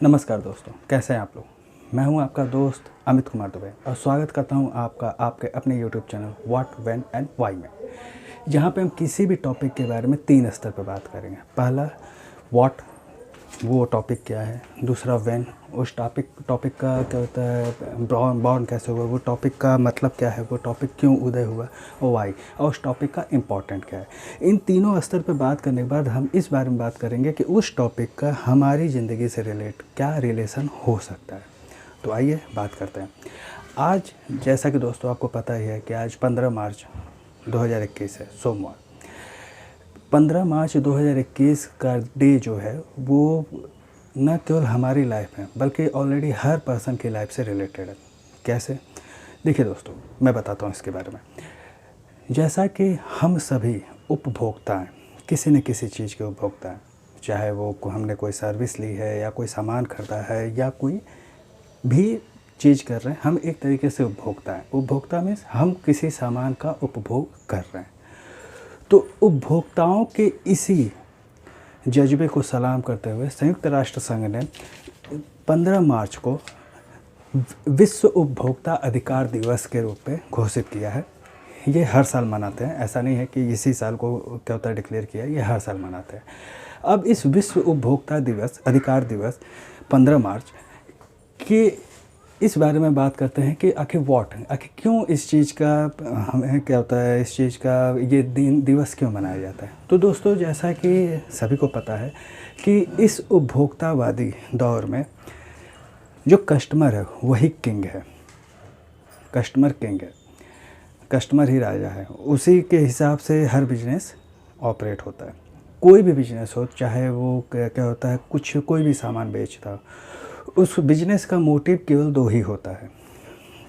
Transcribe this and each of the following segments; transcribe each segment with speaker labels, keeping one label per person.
Speaker 1: नमस्कार दोस्तों, कैसे हैं आप लोग। मैं हूं आपका दोस्त अमित कुमार दुबे और स्वागत करता हूं आपका आपके अपने YouTube channel what when and why में, जहां पे हम किसी भी टॉपिक के बारे में 3 स्तर पर बात करेंगे। पहला व्हाट, वो टॉपिक क्या है। दूसरा व्हेन, उस टॉपिक का क्या होता है, बॉर्न कैसे हुआ, वो टॉपिक का मतलब क्या है, वो टॉपिक क्यों उदय हुआ, और वाई, और उस टॉपिक का इम्पोर्टेंट क्या है। इन तीनों स्तर पर बात करने के बाद हम इस बारे में बात करेंगे कि उस टॉपिक का हमारी ज़िंदगी से रिलेट क्या रिलेशन हो सकता है। तो आइए बात करते हैं। आज जैसा कि दोस्तों आपको पता ही है कि आज 15 मार्च 2021 है, सोमवार। 15 मार्च 2021 का डे जो है वो न केवल हमारी लाइफ में बल्कि ऑलरेडी हर पर्सन की लाइफ से रिलेटेड है। कैसे? देखिए दोस्तों, मैं बताता हूँ इसके बारे में। जैसा कि हम सभी उपभोक्ता हैं, किसी न किसी चीज़ के उपभोक्ता हैं, चाहे वो हमने कोई सर्विस ली है या कोई सामान खरीदा है या कोई भी चीज़ कर रहे हैं, हम एक तरीके से उपभोक्ता हैं। उपभोक्ता मीन्स हम किसी सामान का उपभोग कर रहे हैं। तो उपभोक्ताओं के इसी जज्बे को सलाम करते हुए संयुक्त राष्ट्र संघ ने 15 मार्च को विश्व उपभोक्ता अधिकार दिवस के रूप में घोषित किया है। ये हर साल मनाते हैं, ऐसा नहीं है कि इसी साल को क्या होता है डिक्लेयर किया है, ये हर साल मनाते हैं। अब इस विश्व उपभोक्ता दिवस अधिकार दिवस 15 मार्च के इस बारे में बात करते हैं कि आखिर आखिर क्यों इस चीज़ का हमें क्या होता है, इस चीज़ का ये दिवस क्यों मनाया जाता है। तो दोस्तों, जैसा कि सभी को पता है कि इस उपभोक्तावादी दौर में जो कस्टमर है वही किंग है। कस्टमर किंग है, कस्टमर ही राजा है। उसी के हिसाब से हर बिजनेस ऑपरेट होता है। कोई भी बिजनेस हो, चाहे वो क्या होता है, कोई भी सामान बेचता हो, उस बिजनेस का मोटिव केवल 2 ही होता है।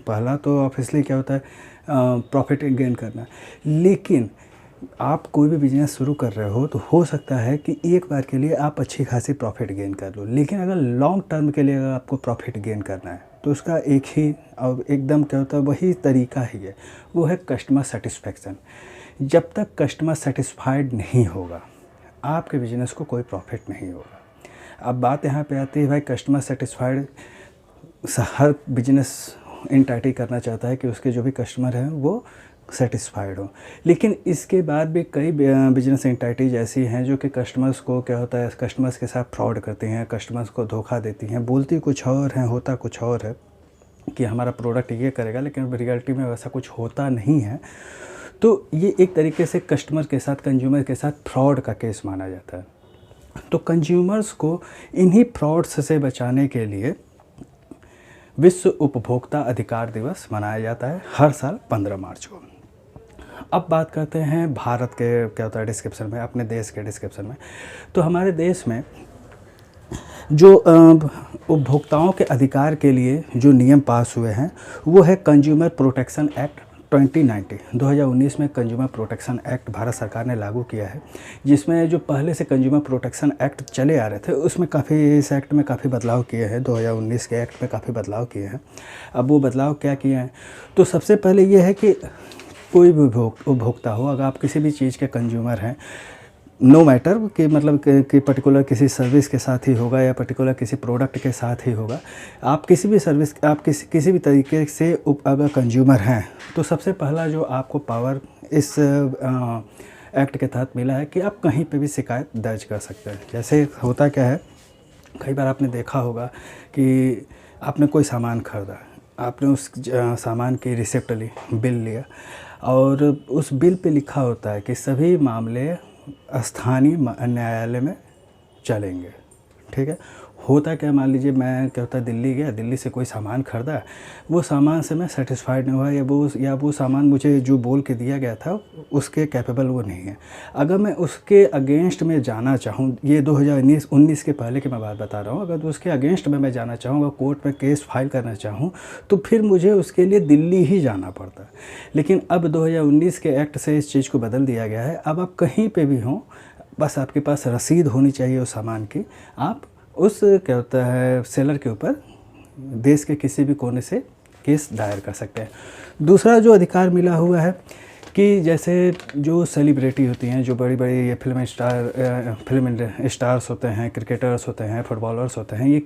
Speaker 1: पहला तो ऑब्वियसली क्या होता है, प्रॉफिट गेन करना। लेकिन आप कोई भी बिजनेस शुरू कर रहे हो तो हो सकता है कि एक बार के लिए आप अच्छी खासी प्रॉफिट गेन कर लो, लेकिन अगर लॉन्ग टर्म के लिए अगर आपको प्रॉफिट गेन करना है तो उसका एक ही और एकदम क्या होता है, वही तरीका ही है, वो है कस्टमर सेटिस्फेक्शन। जब तक कस्टमर सेटिस्फाइड नहीं होगा आपके बिजनेस को कोई प्रॉफिट नहीं होगा। अब बात यहाँ पे आती है, भाई कस्टमर सेटिस्फाइड हर बिजनेस एंटिटी करना चाहता है कि उसके जो भी कस्टमर हैं वो सेटिस्फाइड हो। लेकिन इसके बाद भी कई बिजनेस एंटिटीज ऐसी हैं जो कि कस्टमर्स को क्या होता है, कस्टमर्स के साथ फ्रॉड करती हैं, कस्टमर्स को धोखा देती हैं, बोलती कुछ और हैं, होता कुछ और है कि हमारा प्रोडक्ट ये करेगा, लेकिन रियलिटी में वैसा कुछ होता नहीं है। तो ये एक तरीके से कस्टमर के साथ, कंज्यूमर के साथ फ्रॉड का केस माना जाता है। तो कंज्यूमर्स को इन्हीं फ्रॉड्स से बचाने के लिए विश्व उपभोक्ता अधिकार दिवस मनाया जाता है हर साल 15 मार्च को। अब बात करते हैं भारत के क्या होता है डिस्क्रिप्शन में, अपने देश के डिस्क्रिप्शन में। तो हमारे देश में जो उपभोक्ताओं के अधिकार के लिए जो नियम पास हुए हैं वो है कंज्यूमर प्रोटेक्शन एक्ट 2019 में कंज्यूमर प्रोटेक्शन एक्ट भारत सरकार ने लागू किया है, जिसमें जो पहले से कंज्यूमर प्रोटेक्शन एक्ट चले आ रहे थे उसमें इस एक्ट में काफ़ी बदलाव किए हैं। 2019 के एक्ट में काफ़ी बदलाव किए हैं। अब वो बदलाव क्या किए हैं, तो सबसे पहले ये है कि कोई भी उपभोक्ता हो, अगर आप किसी भी चीज़ के कंज्यूमर हैं, नो मैटर कि मतलब कि पर्टिकुलर किसी सर्विस के साथ ही होगा या पर्टिकुलर किसी प्रोडक्ट के साथ ही होगा, आप किसी भी सर्विस, आप किसी भी तरीके से अगर कंज्यूमर हैं तो सबसे पहला जो आपको पावर इस एक्ट के तहत मिला है कि आप कहीं पे भी शिकायत दर्ज कर सकते हैं। जैसे होता क्या है, कई बार आपने देखा होगा कि आपने कोई सामान खरीदा, आपने उस सामान की रिसिप्ट ली, बिल लिया, और उस बिल पे लिखा होता है कि सभी मामले स्थानीय न्यायालय में चलेंगे। ठीक है। होता क्या, मान लीजिए मैं क्या होता है दिल्ली गया, दिल्ली से कोई सामान खरीदा, वो सामान से मैं सेटिस्फाइड नहीं हुआ, या वो सामान मुझे जो बोल के दिया गया था उसके कैपेबल वो नहीं है। अगर मैं उसके अगेंस्ट में जाना चाहूँ, ये 2019 के पहले की मैं बात बता रहा हूँ, अगर उसके अगेंस्ट में मैं जाना चाहूँ, अगर कोर्ट में केस फाइल करना चाहूँ तो फिर मुझे उसके लिए दिल्ली ही जाना पड़ता है। लेकिन अब 2019 के एक्ट से इस चीज़ को बदल दिया गया है। अब आप कहीं पर भी हों, बस आपके पास रसीद होनी चाहिए उस सामान की, आप उस क्या होता है सेलर के ऊपर देश के किसी भी कोने से केस दायर कर सकते हैं। दूसरा जो अधिकार मिला हुआ है कि जैसे जो सेलिब्रिटी होती हैं, जो बड़ी बड़ी ये फिल्म स्टार्स होते हैं, क्रिकेटर्स होते हैं, फुटबॉलर्स होते हैं, ये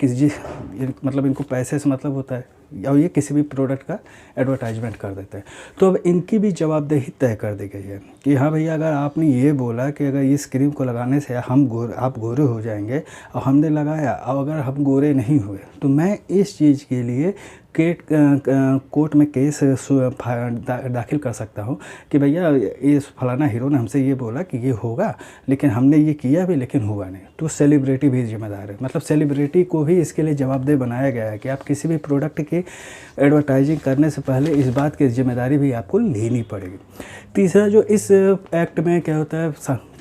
Speaker 1: मतलब इनको पैसे से मतलब होता है और ये किसी भी प्रोडक्ट का एडवर्टाइजमेंट कर देते हैं। तो अब इनकी भी जवाबदेही तय कर दी गई है कि हाँ भैया, अगर आपने ये बोला कि अगर इस क्रीम को लगाने से आप गोरे हो जाएंगे और हमने लगाया और अगर हम गोरे नहीं हुए तो मैं इस चीज़ के लिए कोर्ट में केस दाखिल कर सकता हूँ कि भैया इस फलाना हीरो ने हमसे ये बोला कि ये होगा, लेकिन हमने ये किया भी लेकिन हुआ नहीं। तो सेलिब्रिटी भी जिम्मेदार है, मतलब सेलिब्रिटी को भी इसके लिए जवाबदेह बनाया गया है कि आप किसी भी प्रोडक्ट की एडवर्टाइजिंग करने से पहले इस बात की जिम्मेदारी भी आपको लेनी पड़ेगी। तीसरा, जो इस एक्ट में क्या होता है,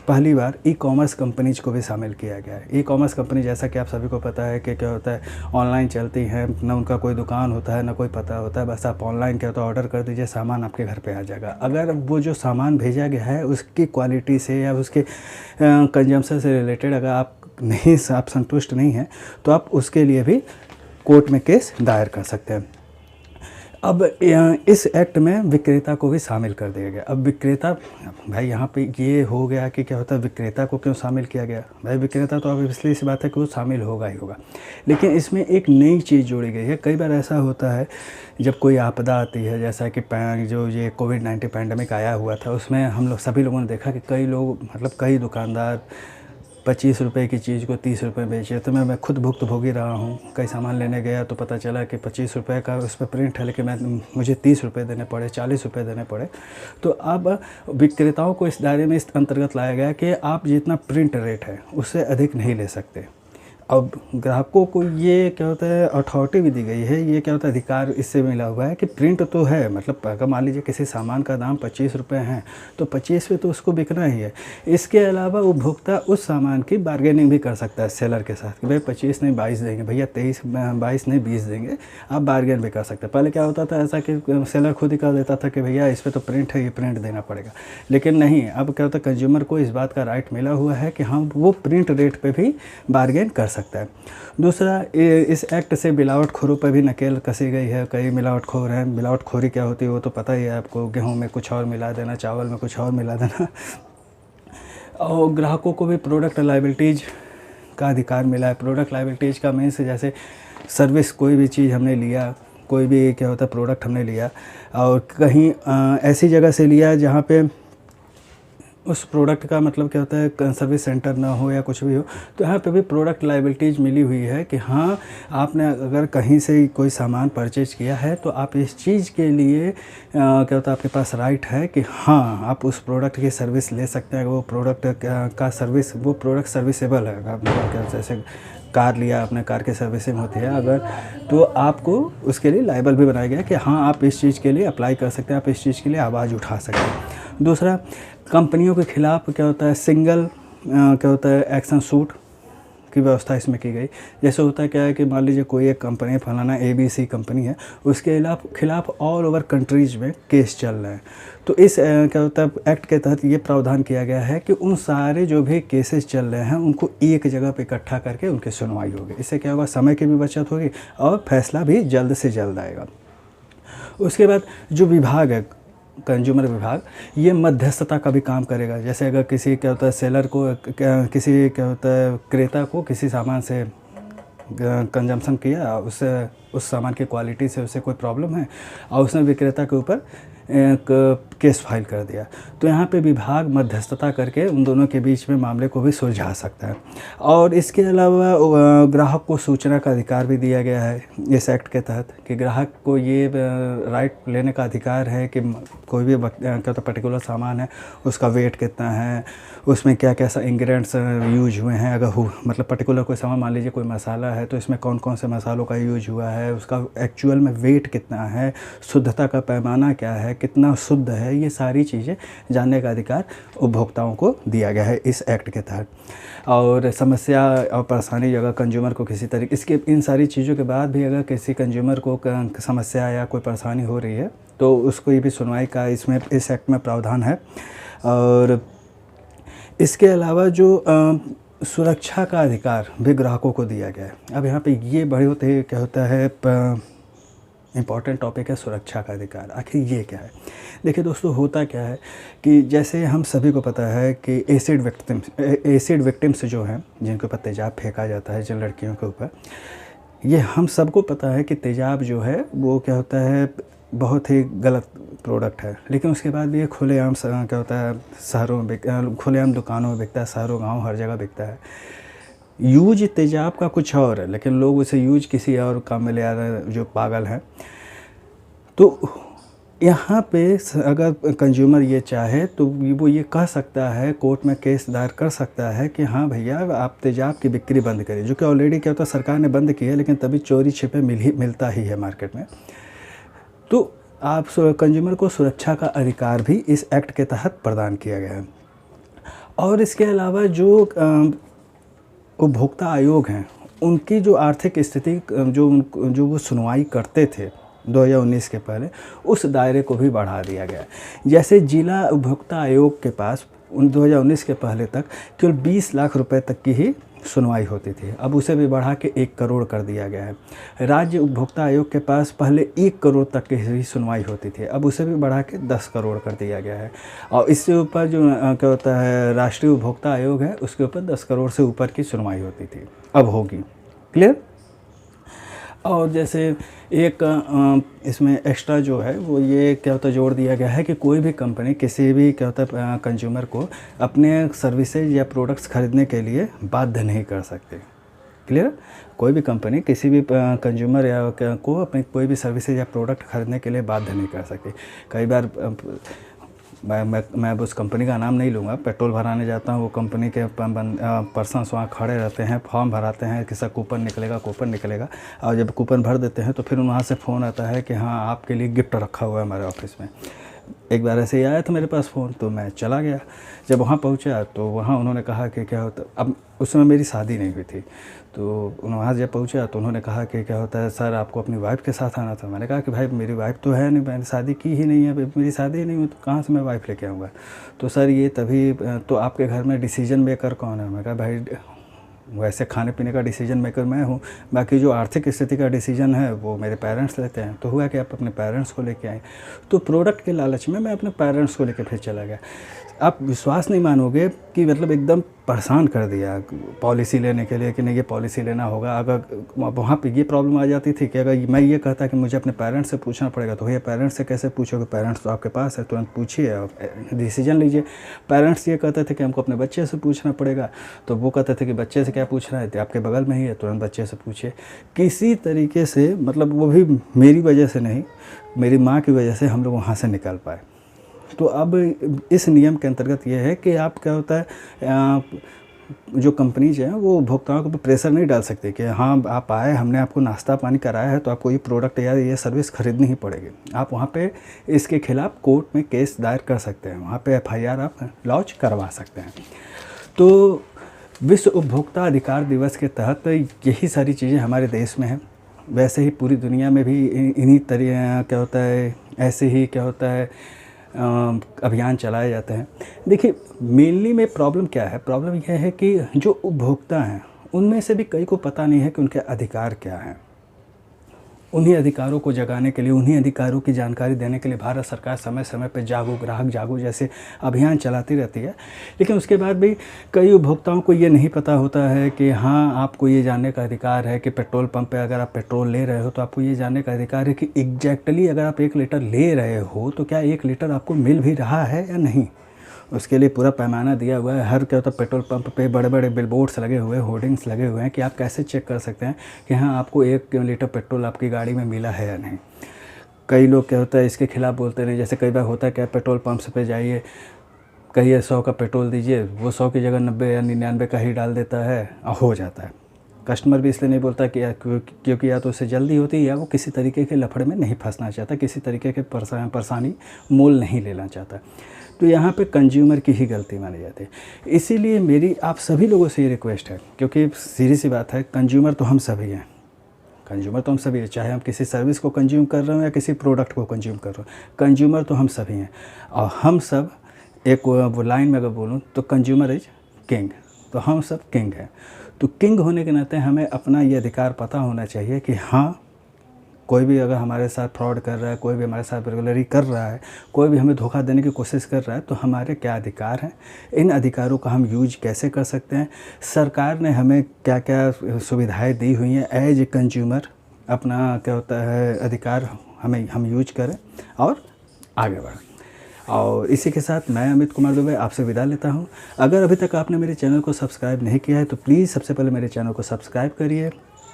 Speaker 1: पहली बार ई कॉमर्स कंपनीज को भी शामिल किया गया है। ई कॉमर्स कंपनी, जैसा कि आप सभी को पता है कि क्या होता है, ऑनलाइन चलती हैं, ना उनका कोई दुकान होता है ना कोई पता होता है, बस आप ऑनलाइन क्या होता है ऑर्डर कर दीजिए, सामान आपके घर पे आ जाएगा। अगर वो जो सामान भेजा गया है उसकी क्वालिटी से या उसके कंजम्पशन से रिलेटेड अगर आप संतुष्ट नहीं हैं तो आप उसके लिए भी कोर्ट में केस दायर कर सकते हैं। अब इस एक्ट में विक्रेता को भी शामिल कर दिया गया। अब विक्रेता, भाई यहाँ पे ये हो गया कि क्या होता है, विक्रेता को क्यों शामिल किया गया? भाई विक्रेता तो अब इसलिए सी बात है कि वो शामिल होगा ही होगा, लेकिन इसमें एक नई चीज़ जोड़ी गई है। कई बार ऐसा होता है जब कोई आपदा आती है, जैसा कि जो ये कोविड-19 पैंडेमिक आया हुआ था, उसमें हम लोग सभी लोगों ने देखा कि कई लोग, मतलब कई दुकानदार 25 रुपए की चीज़ को 30 रुपए बेचे। तो मैं खुद भुगतान रहा हूँ। कई सामान लेने गया तो पता चला कि 25 रुपए का उस पर प्रिंट है, लेकिन मुझे 30 रुपए देने पड़े, 40 रुपए देने पड़े। तो अब विक्रेताओं को इस दायरे में इस अंतर्गत लाया गया कि आप जितना प्रिंट रेट है उससे अधिक नहीं ले सकते। अब ग्राहकों को ये क्या होता है, अथॉरिटी भी दी गई है, ये क्या होता है, अधिकार इससे मिला हुआ है कि प्रिंट तो है, मतलब अगर मान लीजिए किसी सामान का दाम 25 रुपये है तो 25 पे तो उसको बिकना ही है। इसके अलावा उपभोक्ता उस सामान की बार्गेनिंग भी कर सकता है सेलर के साथ कि भाई 25 नहीं 22 देंगे, भैया 22 नहीं 20 देंगे, आप बार्गेन भी कर सकते हैं। पहले क्या होता था ऐसा कि सेलर खुद ही कर देता था कि भैया इस पर तो प्रिंट है, ये प्रिंट देना पड़ेगा, लेकिन नहीं, अब क्या होता है, कंज्यूमर को इस बात का राइट मिला हुआ है कि हाँ वो प्रिंट रेट पर भी बार्गेन कर सकता है। दूसरा, इस एक्ट से मिलावटखोरों पर भी नकेल कसी गई है। कई मिलावटखोर हैं। मिलावटखोरी क्या होती है वो तो पता ही है आपको, गेहूं में कुछ और मिला देना, चावल में कुछ और मिला देना। और ग्राहकों को भी प्रोडक्ट लायबिलिटीज़ का अधिकार मिला है। प्रोडक्ट लायबिलिटीज़ का मीन्स जैसे सर्विस, कोई भी चीज़ हमने लिया, कोई भी क्या होता है प्रोडक्ट हमने लिया और कहीं ऐसी जगह से लिया जहाँ पे उस प्रोडक्ट का मतलब क्या होता है सर्विस सेंटर ना हो या कुछ भी हो, तो यहाँ पे भी प्रोडक्ट लायबिलिटीज़ मिली हुई है कि हाँ आपने अगर कहीं से कोई सामान परचेज किया है तो आप इस चीज़ के लिए क्या होता है आपके पास राइट है कि हाँ आप उस प्रोडक्ट की सर्विस ले सकते हैं। वो प्रोडक्ट का सर्विस, वो प्रोडक्ट सर्विसेबल है। जैसे कार लिया आपने, कार की सर्विसिंग होती है अगर, तो आपको उसके लिए लायबल भी बनाया गया कि हाँ आप इस चीज़ के लिए अप्लाई कर सकते हैं, आप इस चीज़ के लिए आवाज़ उठा सकते हैं। दूसरा, कंपनियों के खिलाफ क्या होता है सिंगल क्या होता है एक्शन सूट की व्यवस्था इसमें की गई। जैसे होता है क्या है कि मान लीजिए कोई एक कंपनी, फलाना ABC कंपनी है, उसके खिलाफ ऑल ओवर कंट्रीज में केस चल रहे हैं, तो इस क्या होता है एक्ट के तहत ये प्रावधान किया गया है कि उन सारे जो भी केसेस चल रहे हैं उनको एक जगह पे इकट्ठा करके उनकी सुनवाई होगी। इससे क्या होगा, समय की भी बचत होगी और फैसला भी जल्द से जल्द आएगा। उसके बाद जो विभाग है, कंज्यूमर विभाग, ये मध्यस्थता का भी काम करेगा। जैसे अगर किसी क्या होता है सेलर को, किसी क्या होता है क्रेता को किसी सामान से कंजम्पशन किया, उससे उस सामान की क्वालिटी से उसे कोई प्रॉब्लम है और उसने विक्रेता के ऊपर एक केस फाइल कर दिया, तो यहाँ पे विभाग मध्यस्थता करके उन दोनों के बीच में मामले को भी सुलझा सकता है। और इसके अलावा ग्राहक को सूचना का अधिकार भी दिया गया है इस एक्ट के तहत कि ग्राहक को ये राइट लेने का अधिकार है कि कोई भी क्या तो पर्टिकुलर सामान है उसका वेट कितना है, उसमें क्या क्या इंग्रेडिएंट्स यूज हुए हैं। अगर मतलब पर्टिकुलर कोई सामान, मान लीजिए कोई मसाला है तो इसमें कौन कौन से मसालों का यूज हुआ है, उसका एक्चुअल में वेट कितना है, शुद्धता का पैमाना क्या है, कितना शुद्ध है, ये सारी चीज़ें जानने का अधिकार उपभोक्ताओं को दिया गया है इस एक्ट के तहत। और समस्या और परेशानी अगर कंज्यूमर को किसी तरीके, इसके इन सारी चीज़ों के बाद भी अगर किसी कंज्यूमर को समस्या या कोई परेशानी हो रही है तो उसको ये भी सुनवाई का इसमें इस एक्ट में प्रावधान है। और इसके अलावा जो सुरक्षा का अधिकार भी ग्राहकों को दिया गया है। अब यहाँ पे ये बड़े होते क्या होता है इम्पॉर्टेंट टॉपिक है सुरक्षा का अधिकार। आखिर ये क्या है? देखिए दोस्तों, होता क्या है कि जैसे हम सभी को पता है कि एसिड विक्टिम्स जो हैं, जिनके ऊपर तेज़ाब फेंका जाता है, जिन लड़कियों के ऊपर, ये हम सबको पता है कि तेज़ाब जो है वो क्या होता है, बहुत ही गलत प्रोडक्ट है। लेकिन उसके बाद भी ये खुलेआम क्या होता है, शहरों में खुलेआम दुकानों में बिकता है, शहरों गाँव हर जगह बिकता है। यूज तेज़ाब का कुछ और है, लेकिन लोग उसे यूज किसी और काम में ले आ रहे हैं, जो पागल हैं। तो यहाँ पे अगर कंज्यूमर ये चाहे तो वो ये कह सकता है, कोर्ट में केस दायर कर सकता है कि हाँ भैया, आप तेज़ाब की बिक्री बंद करिए, जो कि ऑलरेडी क्या होता है, सरकार ने बंद की है, लेकिन तभी चोरी छिपे मिलता ही है मार्केट में। तो आप कंज्यूमर को सुरक्षा का अधिकार भी इस एक्ट के तहत प्रदान किया गया है। और इसके अलावा जो उपभोक्ता आयोग हैं, उनकी जो आर्थिक स्थिति जो वो सुनवाई करते थे 2019 के पहले, उस दायरे को भी बढ़ा दिया गया। जैसे जिला उपभोक्ता आयोग के पास 2019 के पहले तक केवल 20 लाख रुपए तक की ही सुनवाई होती थी, अब उसे भी बढ़ा के 1 करोड़ कर दिया गया है। राज्य उपभोक्ता आयोग के पास पहले 1 करोड़ तक की ही सुनवाई होती थी, अब उसे भी बढ़ा के 10 करोड़ कर दिया गया है। और इससे ऊपर जो क्या होता है, राष्ट्रीय उपभोक्ता आयोग है, उसके ऊपर 10 करोड़ से ऊपर की सुनवाई होती थी, अब होगी। क्लियर? और जैसे एक इसमें एक्स्ट्रा जो है वो ये क्या होता है, जोड़ दिया गया है कि कोई भी कंपनी किसी भी क्या होता है कंज्यूमर को अपने सर्विसेज या प्रोडक्ट्स खरीदने के लिए बाध्य नहीं कर सकते। क्लियर? कोई भी कंपनी किसी भी कंज्यूमर या को अपनी कोई भी सर्विसेज या प्रोडक्ट खरीदने के लिए बाध्य नहीं कर सकती। कई बार मैं उस कंपनी का नाम नहीं लूँगा, पेट्रोल भराने जाता हूँ, वो कंपनी के पर्सन्स वहाँ खड़े रहते हैं, फॉर्म भराते हैं, किसी कूपन निकलेगा, और जब कूपन भर देते हैं तो फिर वहाँ से फ़ोन आता है कि हाँ, आपके लिए गिफ्ट रखा हुआ है हमारे ऑफिस में। एक बार ऐसे ही आया था मेरे पास फ़ोन, तो मैं चला गया। जब वहाँ पहुँचा तो वहाँ उन्होंने कहा कि क्या होता, अब उस समय मेरी शादी नहीं हुई थी, तो वहाँ जब पहुँचा तो उन्होंने कहा कि क्या होता है सर, आपको अपनी वाइफ के साथ आना था। मैंने कहा कि भाई मेरी वाइफ तो है नहीं, मैंने शादी की ही नहीं है, मेरी शादी ही नहीं हुई, तो कहाँ से मैं वाइफ लेके आऊँगा। तो सर ये तभी, तो आपके घर में डिसीजन मेकर कौन है? मैं कहा भाई, वैसे खाने पीने का डिसीजन मेकर मैं हूँ, बाकी जो आर्थिक स्थिति का डिसीजन है वो मेरे पेरेंट्स लेते हैं। तो हुआ कि आप अपने पेरेंट्स को लेके आए, तो प्रोडक्ट के लालच में मैं अपने पेरेंट्स को लेके फिर चला गया। आप विश्वास नहीं मानोगे कि मतलब एकदम परेशान कर दिया पॉलिसी लेने के लिए कि नहीं, ये पॉलिसी लेना होगा। अगर वहाँ पे ये प्रॉब्लम आ जाती थी कि अगर मैं ये कहता कि मुझे अपने पेरेंट्स से पूछना पड़ेगा, तो ये पेरेंट्स से कैसे पूछोगे? पेरेंट्स तो आपके पास है, तुरंत पूछिए और डिसीजन लीजिए। पेरेंट्स ये कहते थे कि हमको अपने बच्चे से पूछना पड़ेगा, तो वो कहते थे कि बच्चे से क्या पूछना है, तो आपके बगल में ही है, तुरंत बच्चे से पूछिए। किसी तरीके से, मतलब वो भी मेरी वजह से नहीं, मेरी माँ की वजह से हम लोग वहाँ से निकल पाए। तो अब इस नियम के अंतर्गत ये है कि आप क्या होता है, जो कंपनीज हैं वो उपभोक्ताओं को प्रेशर नहीं डाल सकते कि हाँ आप आए, हमने आपको नाश्ता पानी कराया है तो आपको ये प्रोडक्ट या ये सर्विस खरीदनी ही पड़ेगी। आप वहाँ पे इसके खिलाफ कोर्ट में केस दायर कर सकते हैं, वहाँ पे FIR आप लॉन्च करवा सकते हैं। तो विश्व उपभोक्ता अधिकार दिवस के तहत यही सारी चीज़ें हमारे देश में हैं। वैसे ही पूरी दुनिया में भी इन्हीं क्या होता है, ऐसे ही क्या होता है अभियान चलाए जाते हैं। देखिए मेनली में प्रॉब्लम क्या है, प्रॉब्लम यह है कि जो उपभोक्ता हैं उनमें से भी कई को पता नहीं है कि उनके अधिकार क्या हैं। उन्हीं अधिकारों को जगाने के लिए, उन्हीं अधिकारों की जानकारी देने के लिए भारत सरकार समय समय पर जागो ग्राहक जागो जैसे अभियान चलाती रहती है। लेकिन उसके बाद भी कई उपभोक्ताओं को ये नहीं पता होता है कि हाँ, आपको ये जानने का अधिकार है कि पेट्रोल पंप पे अगर आप पेट्रोल ले रहे हो तो आपको ये जानने का अधिकार है कि एग्जैक्टली अगर आप 1 लीटर ले रहे हो तो क्या 1 लीटर आपको मिल भी रहा है या नहीं। उसके लिए पूरा पैमाना दिया हुआ है। हर क्या होता है, पेट्रोल पंप पे बड़े बड़े बिलबोर्ड्स लगे हुए हैं, होर्डिंग्स लगे हुए हैं कि आप कैसे चेक कर सकते हैं कि हाँ आपको 1 लीटर पेट्रोल आपकी गाड़ी में मिला है या नहीं। कई लोग क्या होता है इसके खिलाफ़ बोलते नहीं। जैसे कई बार होता है क्या, पेट्रोल पंप्स पे जाइए, कहिए 100 का पेट्रोल दीजिए, वो 100 की जगह 90 या 99 का ही डाल देता है और हो जाता है। कस्टमर भी इसलिए नहीं बोलता कि क्योंकि या तो उसे जल्दी होती है या वो किसी तरीके के लफड़े में नहीं फंसना चाहता, किसी तरीके के परेशानी मोल नहीं लेना चाहता। तो यहाँ पे कंज्यूमर की ही गलती मानी जाती है। इसीलिए मेरी आप सभी लोगों से ये रिक्वेस्ट है, क्योंकि सीधी सी बात है, कंज्यूमर तो हम सभी हैं। कंज्यूमर तो हम सभी हैं, चाहे हम किसी सर्विस को कंज्यूम कर रहे हो या किसी प्रोडक्ट को कंज्यूम कर रहे हो, कंज्यूमर तो हम सभी हैं। और हम सब एक वो लाइन में अगर बोलूँ तो कंज्यूमर इज किंग, तो हम सब किंग हैं। तो किंग होने के नाते हमें अपना ये अधिकार पता होना चाहिए कि हाँ, कोई भी अगर हमारे साथ फ्रॉड कर रहा है, कोई भी हमारे साथ रेगुलरी कर रहा है, कोई भी हमें धोखा देने की कोशिश कर रहा है, तो हमारे क्या अधिकार हैं, इन अधिकारों का हम यूज कैसे कर सकते हैं, सरकार ने हमें क्या क्या सुविधाएं दी हुई हैं एज ए कंज्यूमर, अपना क्या होता है अधिकार हम यूज करें और आगे बढ़ें। और इसी के साथ मैं अमित कुमार दुबे आपसे विदा लेता हूं। अगर अभी तक आपने मेरे चैनल को सब्सक्राइब नहीं किया है तो प्लीज़ सबसे पहले मेरे चैनल को सब्सक्राइब करिए,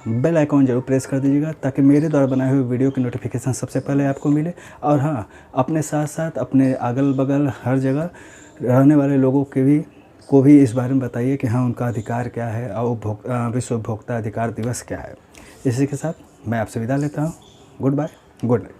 Speaker 1: बेल आइकॉन जरूर प्रेस कर दीजिएगा ताकि मेरे द्वारा बनाए हुए वीडियो की नोटिफिकेशन सबसे पहले आपको मिले। और हाँ, अपने साथ साथ अपने अगल बगल हर जगह रहने वाले लोगों को भी इस बारे में बताइए कि हाँ उनका अधिकार क्या है और विश्व उपभोक्ता अधिकार दिवस क्या है। इसी के साथ मैं आपसे विदा लेता हूँ। Goodbye, good night.